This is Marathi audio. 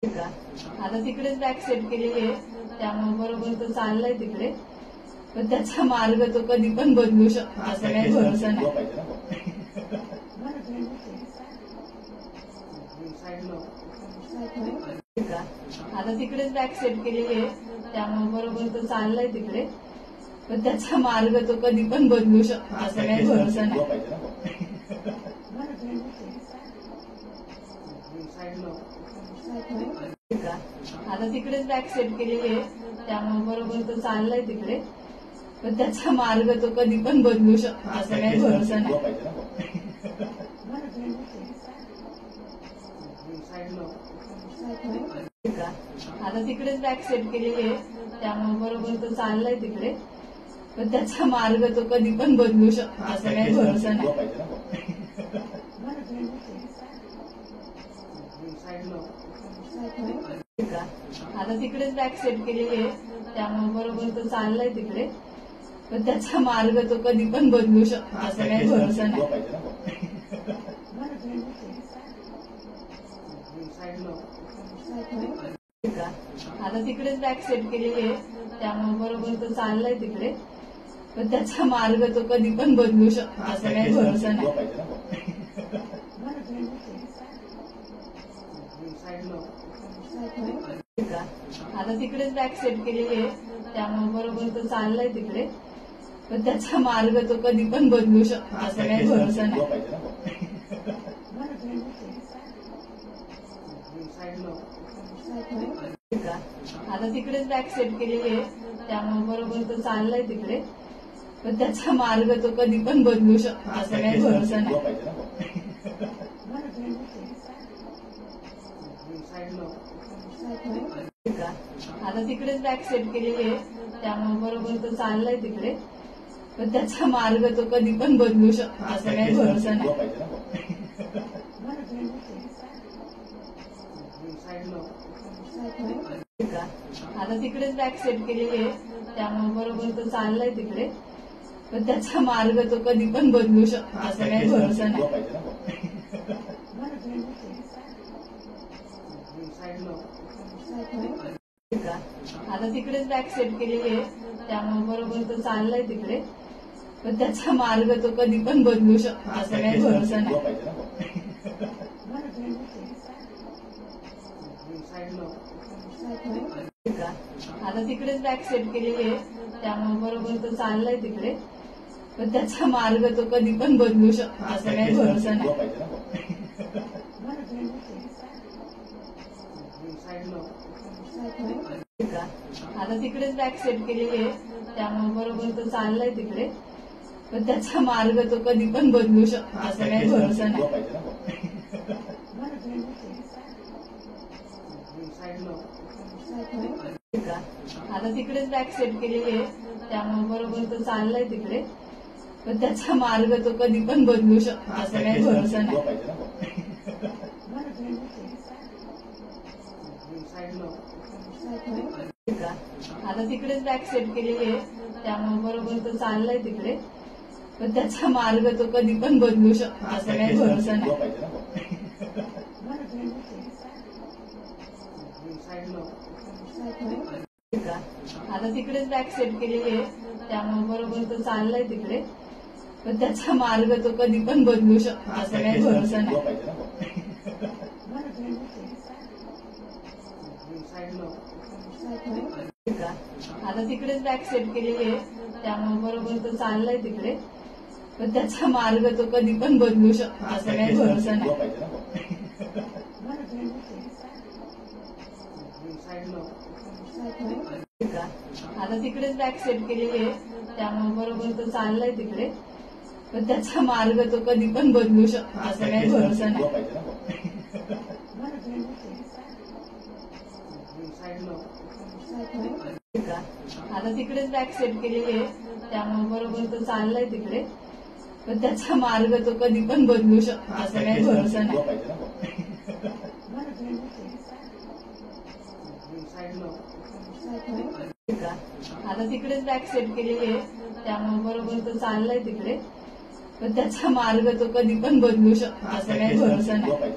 का आता तिकडेच बॅग सेट केलेली आहे, त्यामुळे बरोबर तो चाललाय तिकडे, पण त्याचा मार्ग तो कधी पण बदलू शकतो, असं काही भरोसा नाही. का आता तिकडेच बॅग सेट केलेली आहे, त्यामुळे बरोबर तो चाललाय तिकडे, पण त्याचा मार्ग तो कधी पण बदलू शकतो, असं काही भरोसा नाही. का आता तिकडेच बॅग सेट केलेली आहे, त्यामुळे बरोबर तो चाललाय तिकडे, पण त्याचा मार्ग तो कधी पण बदलू शकतो, असं काही भरोसा नाही. का आता तिकडेच बॅग सेट केलेली आहे, त्यामुळे बरोबर तो चाललाय तिकडे, पण त्याचा मार्ग तो कधी पण बदलू शकतो, असं काही भरोसा नाही. का आता तिकडेच बॅग सेट केलेली आहे, त्यामुळे बरोबर तो चाललाय तिकडे, पण त्याचा मार्ग तो कधी पण बदलू शकतो, असं काही भरोसा नाही. का आता तिकडेच बॅग सेट केलेली आहे, त्यामुळे बरोबर तो चाललाय तिकडे, पण त्याचा मार्ग तो कधी पण बदलू शकतो, असं काही भरोसा नाही. का आता तिकडेच बॅग सेट केलेली आहे, त्यामुळे बरोबर तो चाललाय तिकडे, पण त्याचा मार्ग तो कधी पण बदलू शकतो, असं काही भरोसा नाही. का आता तिकडेच बॅग सेट केलेली आहे, त्यामुळे बरोबर तो चाललाय तिकडे, पण त्याचा मार्ग तो कधी पण बदलू शकतो, असं काही भरोसा नाही. का आता तिकडेच बॅग सेट केलेली आहे, त्यामुळे बरोबर तो चाललाय तिकडे, पण त्याचा मार्ग तो कधी पण बदलू शकतो, असं काही भरोसा नाही. का आता तिकडेच बॅग सेट केलेली आहे, त्यामुळे बरोबर तो चाललाय तिकडे, पण त्याचा मार्ग तो कधी पण बदलू शकतो, असं काही भरोसा नाही. का आता तिकडेच बॅग सेट केलेली आहे, त्यामुळे बरोबर तो चाललाय तिकडे, पण त्याचा मार्ग तो कधी पण बदलू शकतो, असं काही भरोसा नाही. का आता तिकडेच बॅग सेट केलेली आहे, त्यामुळे बरोबर तो चाललाय तिकडे, पण त्याचा मार्ग तो कधी पण बदलू शकतो, असं काही भरोसा नाही. का आता तिकडेच बॅग सेट केलेली आहे, त्यामुळे बरोबर तो चाललाय तिकडे, पण त्याचा मार्ग तो कधी पण बदलू शकतो, असं काही भरोसा नाही. का आता तिकडेच बॅग सेट केलेली आहे, त्यामुळे बरोबर तो चाललाय तिकडे, पण त्याचा मार्ग तो कधी पण बदलू शकतो, असं काही भरोसा नाही. का आता तिकडेच बॅग सेट केलेली आहे, त्यामुळे बरोबर तो चाललाय तिकडे, पण त्याचा मार्ग तो कधी पण बदलू शकतो, असं काही भरोसा नाही. का आता तिकडेच बॅग सेट केलेली आहे, त्यामुळे बरोबर तो चाललाय तिकडे, पण त्याचा मार्ग तो कधी पण बदलू शकतो, असं काही भरोसा नाही. का आता तिकडेच बॅग सेट केलेली आहे, त्यामुळे बरोबर तो चाललाय तिकडे, पण त्याचा मार्ग तो कधी पण बदलू शकतो, असं काही भरोसा नाही. का आता तिकडेच बॅग सेट केलेली आहे, त्यामुळे बरोबर तो चाललाय तिकडे, पण त्याचा मार्ग तो कधी पण बदलू शकतो, असं काही भरोसा नाही. का आता तिकडेच बॅग सेट केलेली आहे, त्यामुळे बरोबर तो चाललाय तिकडे, पण त्याचा मार्ग तो कधी पण बदलू शकतो, असं काही भरोसा नाही. का आता तिकडेच बॅग सेट केलेली आहे, त्यामुळे बरोबर तो चाललाय तिकडे, पण त्याचा मार्ग तो कधी पण बदलू शकतो, असं काही भरोसा नाही.